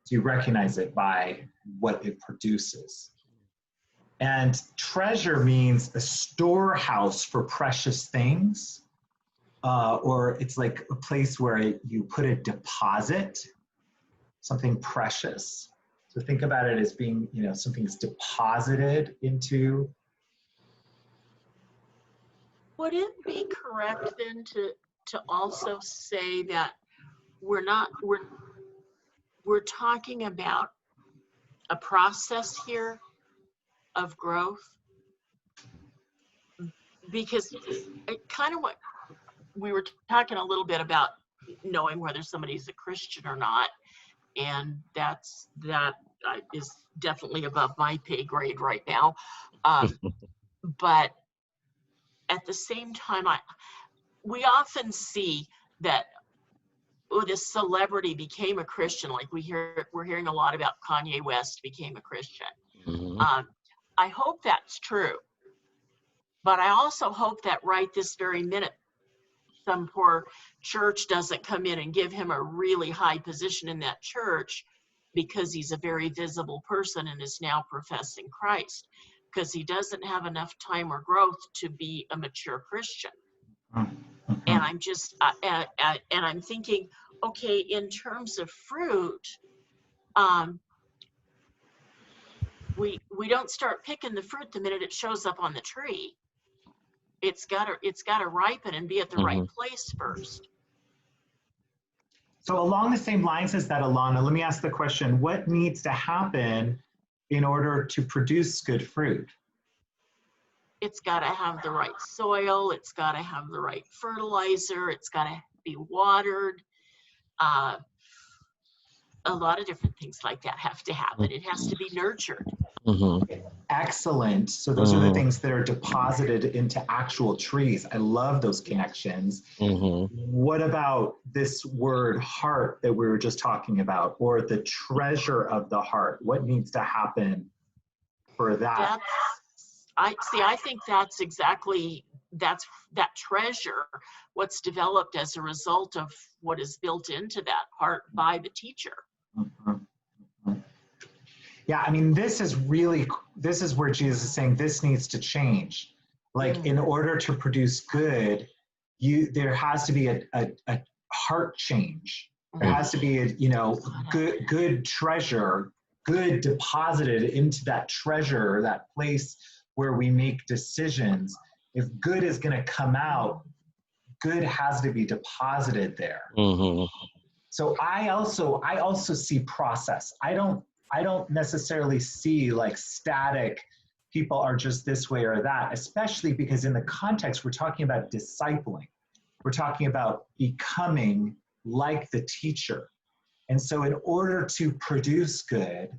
Speaker 1: So you recognize it by what it produces. And treasure means a storehouse for precious things, or it's like a place where you put a deposit, something precious. So think about it as being, something's deposited into.
Speaker 2: Would it be correct then to also say that we're talking about a process here of growth? Because kind of what we were talking a little bit about, knowing whether somebody's a Christian or not, and that is definitely above my pay grade right now. But at the same time, we often see that this celebrity became a Christian. Like we're hearing a lot about Kanye West became a Christian. I hope that's true. But I also hope that right this very minute, some poor church doesn't come in and give him a really high position in that church because he's a very visible person and is now professing Christ, because he doesn't have enough time or growth to be a mature Christian.
Speaker 1: Mm-hmm.
Speaker 2: And I'm just, and I'm thinking, okay, in terms of fruit, we don't start picking the fruit the minute it shows up on the tree. It's gotta ripen and be at the right place first.
Speaker 1: So along the same lines as that, Alana, let me ask the question, what needs to happen in order to produce good fruit?
Speaker 2: It's gotta have the right soil, it's gotta have the right fertilizer, it's gotta be watered. A lot of different things like that have to happen. It has to be nurtured.
Speaker 1: Excellent. So those are the things that are deposited into actual trees. I love those connections. What about this word heart that we were just talking about, or the treasure of the heart? What needs to happen for that?
Speaker 2: I think that's exactly, that treasure, what's developed as a result of what is built into that heart by the teacher.
Speaker 1: Yeah, I mean, this is where Jesus is saying this needs to change. Like, in order to produce good, there has to be a heart change. There has to be a, good treasure, good deposited into that treasure, that place where we make decisions. If good is going to come out, good has to be deposited there. So I also see process. I don't necessarily see like static people are just this way or that, especially because in the context, we're talking about discipling. We're talking about becoming like the teacher. And so in order to produce good,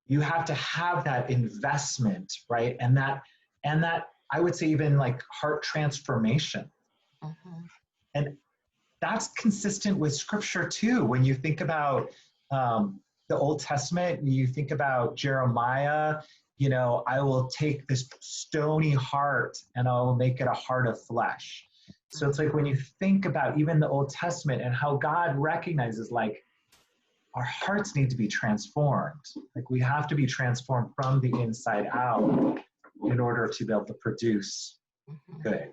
Speaker 1: you have to have that investment, right? And that I would say even like heart transformation. And that's consistent with scripture too. When you think about the Old Testament, you think about Jeremiah, I will take this stony heart and I will make it a heart of flesh. So it's like when you think about even the Old Testament and how God recognizes like our hearts need to be transformed. Like we have to be transformed from the inside out in order to be able to produce good.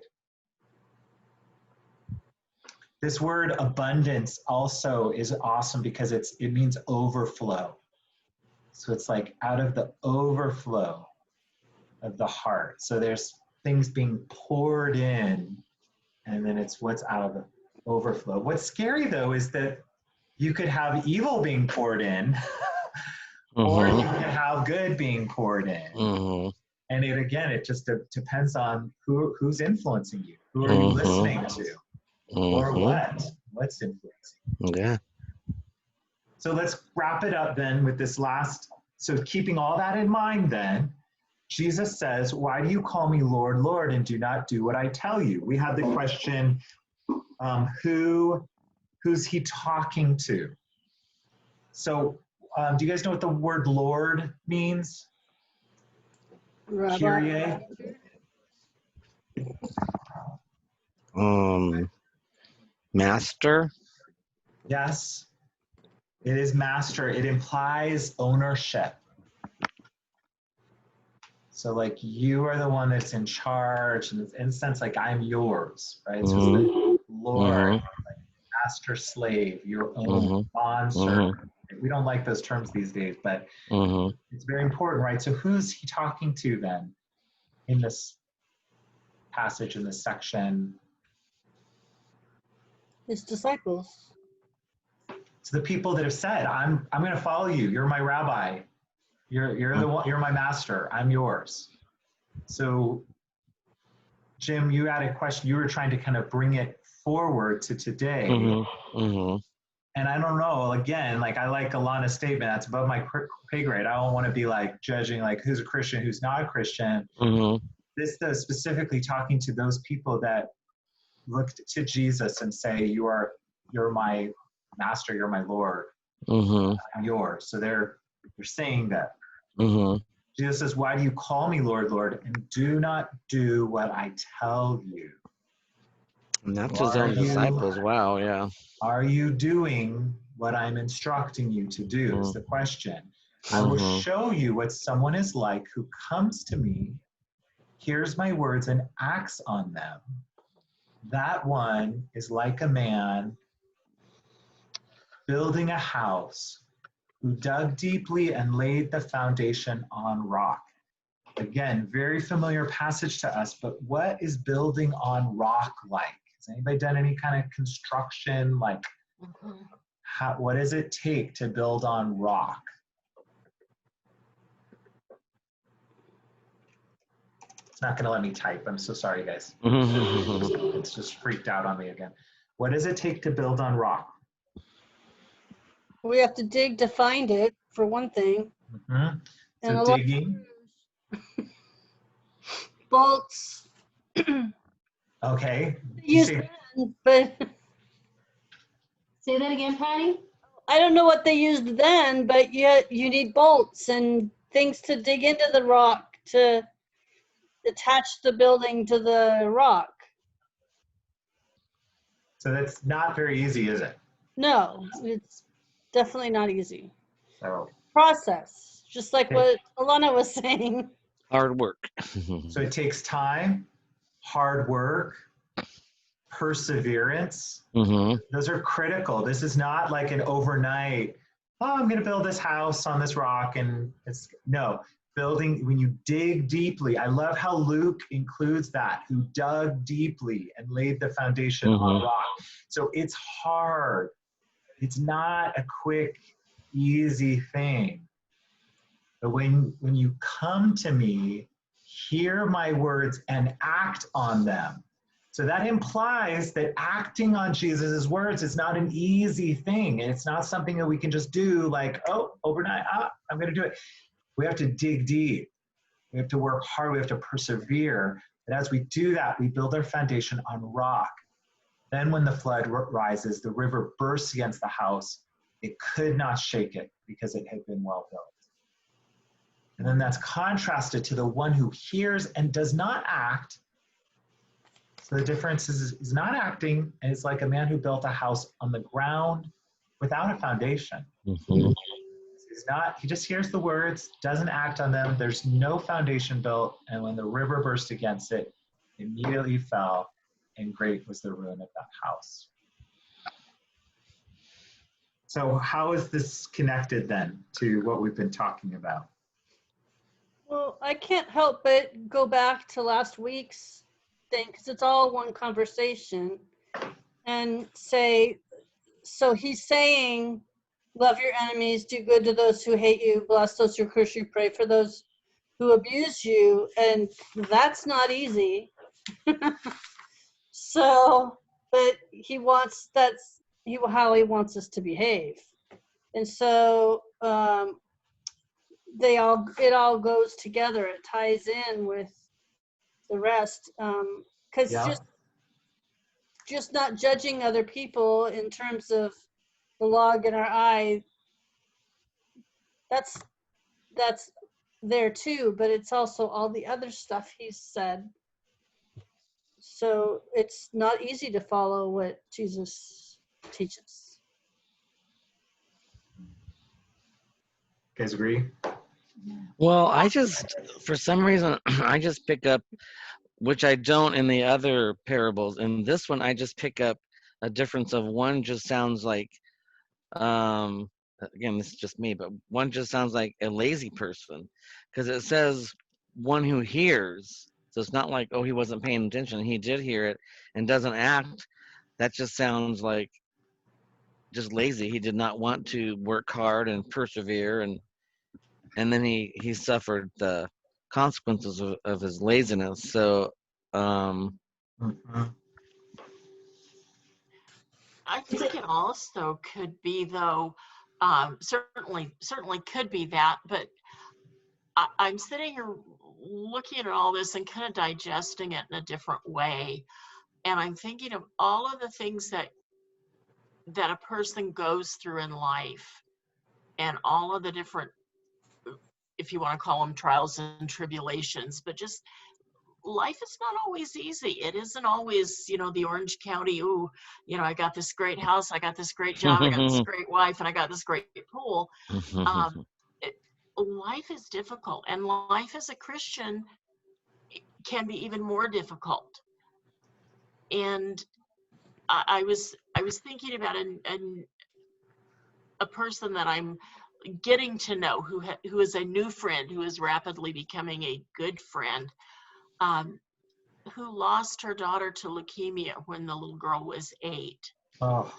Speaker 1: This word abundance also is awesome because it means overflow. So it's like out of the overflow of the heart. So there's things being poured in, and then it's what's out of the overflow. What's scary though is that you could have evil being poured in, or you can have good being poured in. And it just depends on who's influencing you. Who are you listening to? Or what's influencing?
Speaker 5: Yeah.
Speaker 1: So let's wrap it up then with this last. So keeping all that in mind then, Jesus says, why do you call me Lord, Lord, and do not do what I tell you? We had the question, who's he talking to? So do you guys know what the word Lord means?
Speaker 3: Rabbi.
Speaker 1: Kyrie?
Speaker 5: Master?
Speaker 1: Yes, it is master. It implies ownership. So like you are the one that's in charge, and in a sense like I'm yours, right? So it's the Lord, like master slave, your own bond servant. We don't like those terms these days, but it's very important, right? So who's he talking to then in this passage, in this section?
Speaker 3: His disciples.
Speaker 1: To the people that have said, I'm going to follow you. You're my rabbi. You're the one. You're my master. I'm yours. So, Jim, you had a question. You were trying to kind of bring it forward to today. And I don't know. Again, like I like Alana's statement. That's above my pay grade. I don't want to be like judging like who's a Christian, who's not a Christian. This is specifically talking to those people that looked to Jesus and say, "You're my master. You're my Lord. I'm yours." So they're saying that Jesus says, why do you call me Lord, Lord, and do not do what I tell you?
Speaker 5: And that's
Speaker 1: Or
Speaker 5: his own disciples. Wow, yeah.
Speaker 1: are you doing what I'm instructing you to do is the question. I will show you what someone is like who comes to me, hears my words, and acts on them. That one is like a man building a house who dug deeply and laid the foundation on rock. Again, very familiar passage to us, but what is building on rock like? Has anybody done any kind of construction? Like, what does it take to build on rock? It's not going to let me type. I'm so sorry, guys. It's just freaked out on me again. What does it take to build on rock?
Speaker 3: We have to dig to find it, for one thing.
Speaker 1: Mm-hmm.
Speaker 3: And
Speaker 1: So
Speaker 3: a lot
Speaker 1: digging.
Speaker 3: bolts.
Speaker 1: Okay.
Speaker 3: Use then, but
Speaker 4: Say that again, Patty.
Speaker 3: I don't know what they used then, but yet you need bolts and things to dig into the rock to attach the building to the rock.
Speaker 1: So that's not very easy, is it?
Speaker 3: No, it's definitely not easy.
Speaker 1: So
Speaker 3: Process, just like what Alana was saying.
Speaker 5: Hard work.
Speaker 1: So it takes time, hard work, perseverance. Those are critical. This is not like an overnight, oh, I'm going to build this house on this rock. And it's no, building, when you dig deeply. I love how Luke includes that, who dug deeply and laid the foundation on rock. So it's hard. It's not a quick, easy thing. But when you come to me, hear my words and act on them. So that implies that acting on Jesus' words is not an easy thing. And it's not something that we can just do like, oh, overnight, I'm going to do it. We have to dig deep. We have to work hard. We have to persevere. And as we do that, we build our foundation on rock. Then when the flood rises, the river bursts against the house. It could not shake it because it had been well built. And then that's contrasted to the one who hears and does not act. So the difference is not acting, and it's like a man who built a house on the ground without a foundation. He just hears the words, doesn't act on them. There's no foundation built. And when the river burst against it, it immediately fell, and great was the ruin of that house. So how is this connected then to what we've been talking about?
Speaker 3: Well, I can't help but go back to last week's thing because it's all one conversation and say, so he's saying, love your enemies, do good to those who hate you, bless those who curse you, pray for those who abuse you. And that's not easy. So, but that's how he wants us to behave. And so, it all goes together. It ties in with the rest. Because just not judging other people in terms of the log in our eye, that's there too, but it's also all the other stuff he's said. So it's not easy to follow what Jesus teaches.
Speaker 1: You guys agree?
Speaker 5: Well, for some reason, I just pick up, which I don't in the other parables. In this one, I just pick up a difference of one just sounds like, again, this is just me, but one just sounds like a lazy person because it says one who hears. So it's not like, oh, he wasn't paying attention. He did hear it and doesn't act. That just sounds like just lazy. He did not want to work hard and persevere, and then he suffered the consequences of his laziness. So
Speaker 2: I think it also could be, though, certainly could be that, but I'm sitting here looking at all this and kind of digesting it in a different way. And I'm thinking of all of the things that a person goes through in life and all of the different if you want to call them trials and tribulations, but just life is not always easy. It isn't always, the Orange County, ooh, I got this great house, I got this great job, I got this great wife, and I got this great pool. Life is difficult, and life as a Christian can be even more difficult. And I was thinking about a person that I'm getting to know who is a new friend, who is rapidly becoming a good friend, who lost her daughter to leukemia when the little girl was 8.
Speaker 1: Oh.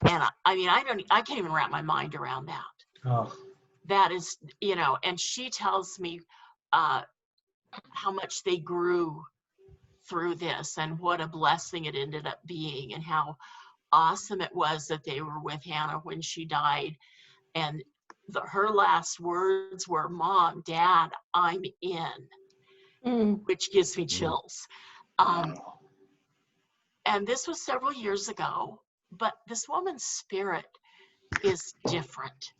Speaker 2: And I can't even wrap my mind around that.
Speaker 1: Oh.
Speaker 2: That is, and she tells me how much they grew through this and what a blessing it ended up being, and how awesome it was that they were with Hannah when she died. And her last words were, "Mom, Dad, I'm in," which gives me chills. And this was several years ago, but this woman's spirit is different.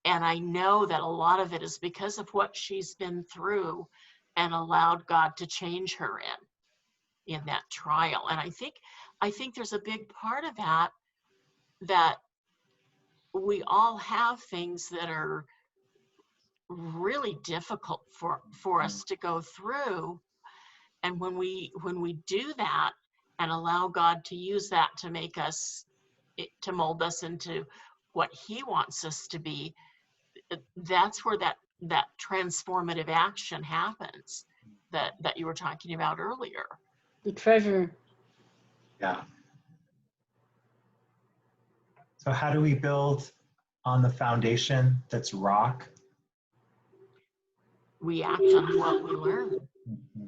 Speaker 2: And I know that a lot of it is because of what she's been through and allowed God to change her in that trial. And I think there's a big part of that we all have things that are really difficult for us to go through. And when we do that and allow God to use that to make us, to mold us into what He wants us to be, that's where that transformative action happens that you were talking about earlier.
Speaker 3: The treasure.
Speaker 1: Yeah. So how do we build on the foundation that's rock?
Speaker 2: We act on what we learn.
Speaker 1: Mm-hmm.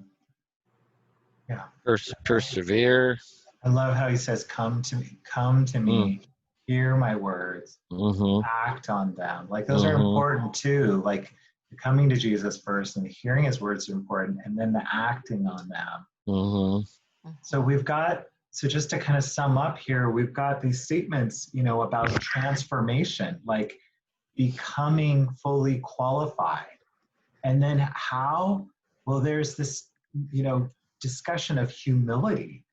Speaker 1: Yeah.
Speaker 5: Persevere.
Speaker 1: I love how he says, come to me, hear my words, act on them. Like those are important too. Like coming to Jesus first and hearing his words are important, and then the acting on them. So just to kind of sum up here, we've got these statements, about transformation, like becoming fully qualified. And then how? Well, there's this, discussion of humility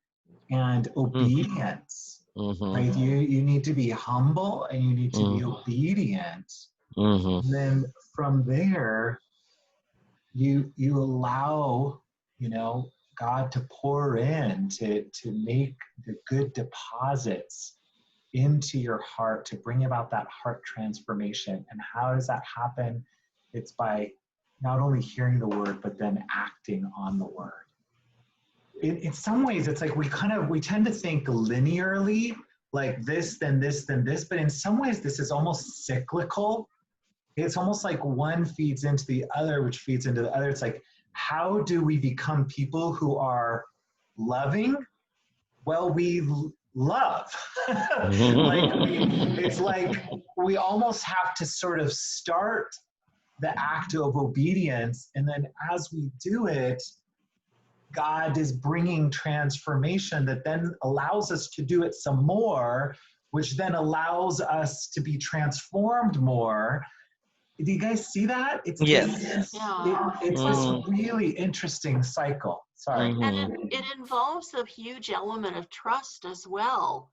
Speaker 1: and obedience, right? You need to be humble and you need to be obedient. And then from there, you allow, God to pour in, to make the good deposits into your heart, to bring about that heart transformation. And how does that happen? It's by not only hearing the word, but then acting on the word. In some ways, it's like we tend to think linearly, like this, then this, then this. But in some ways, this is almost cyclical. It's almost like one feeds into the other, which feeds into the other. It's like, how do we become people who are loving? Well, we love. It's like we almost have to sort of start the act of obedience, and then as we do it, God is bringing transformation that then allows us to do it some more, which then allows us to be transformed more. Do you guys see that? It's this really interesting cycle. Sorry.
Speaker 2: And it involves a huge element of trust as well,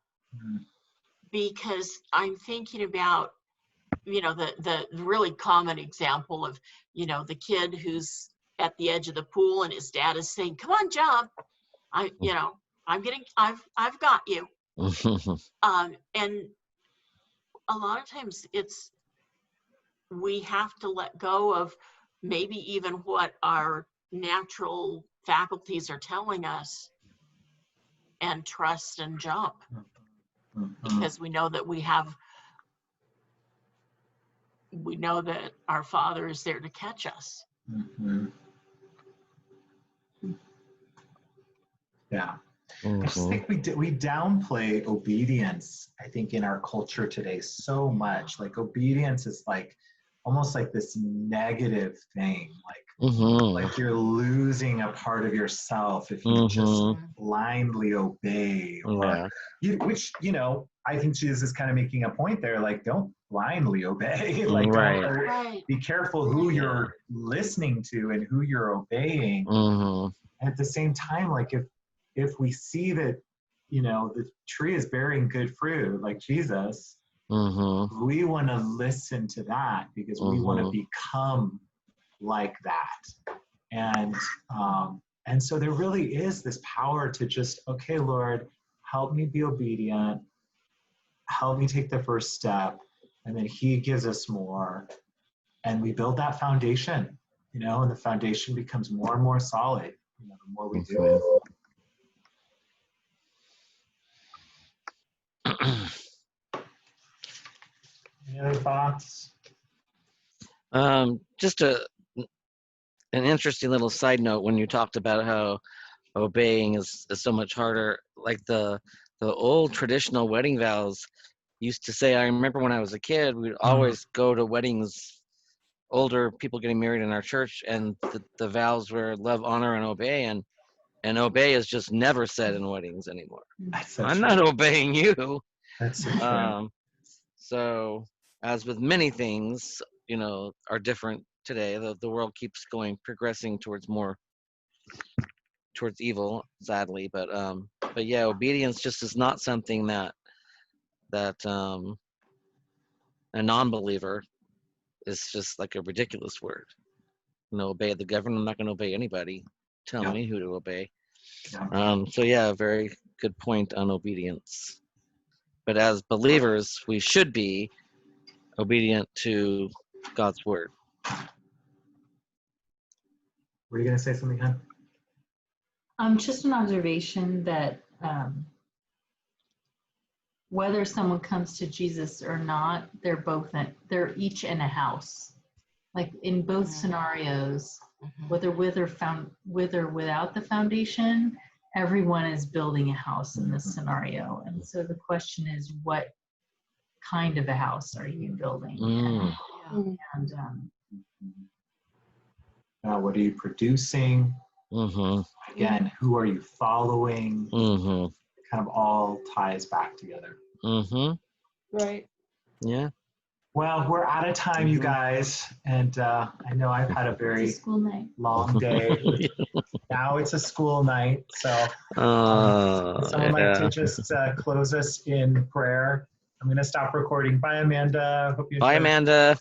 Speaker 2: because I'm thinking about, the really common example of, the kid who's at the edge of the pool and his dad is saying, "Come on, jump. I've got you." And a lot of times we have to let go of maybe even what our natural faculties are telling us and trust and jump, because we know that our Father is there to catch us.
Speaker 1: Yeah. I just think we downplay obedience, I think, in our culture today so much. Like obedience is like almost like this negative thing,
Speaker 5: Mm-hmm.
Speaker 1: like you're losing a part of yourself if you just
Speaker 5: Mm-hmm.
Speaker 1: blindly obey, or
Speaker 5: Yeah.
Speaker 1: which, I think Jesus is kind of making a point there, like, don't blindly obey. Like,
Speaker 5: Right.
Speaker 1: don't,
Speaker 2: Right.
Speaker 1: be careful who you're listening to and who you're obeying.
Speaker 5: Mm-hmm.
Speaker 1: And at the same time, like, if we see that, the tree is bearing good fruit, like Jesus,
Speaker 5: Mm-hmm.
Speaker 1: we want to listen to that because we want to become like that. And so there really is this power to just, okay, Lord, help me be obedient, help me take the first step, and then he gives us more, and we build that foundation, and the foundation becomes more and more solid, the more we do it. Any other thoughts?
Speaker 5: Just an interesting little side note when you talked about how obeying is so much harder. Like the old traditional wedding vows used to say, I remember when I was a kid, we'd always go to weddings, older people getting married in our church, and the vows were love, honor, and obey. And obey is just never said in weddings anymore.
Speaker 1: That's so
Speaker 5: I'm
Speaker 1: true.
Speaker 5: not obeying you.
Speaker 1: That's so true.
Speaker 5: So, as with many things, are different today. The world keeps progressing towards evil, sadly. But yeah, obedience just is not something that a non-believer is just like a ridiculous word. Obey the government. I'm not going to obey anybody telling me who to obey.
Speaker 1: Yeah.
Speaker 5: So yeah, very good point on obedience. But as believers, we should be obedient to God's word.
Speaker 1: Were you going to say something, Ken?
Speaker 4: Just an observation that whether someone comes to Jesus or not, they're each in a house. Like in both scenarios, whether with or without the foundation, everyone is building a house in this scenario. And so the question is, what kind of a house are you building? And
Speaker 1: what are you producing? Again, who are you following? It kind of all ties back together.
Speaker 3: Right.
Speaker 5: Yeah.
Speaker 1: Well, we're out of time, you guys. And I know I've had a very
Speaker 4: school night.
Speaker 1: long day. Now it's a school night. So someone like to just close us in prayer. I'm going to stop recording. Bye, Amanda. Hope you
Speaker 5: Bye,
Speaker 1: enjoyed.
Speaker 5: Amanda.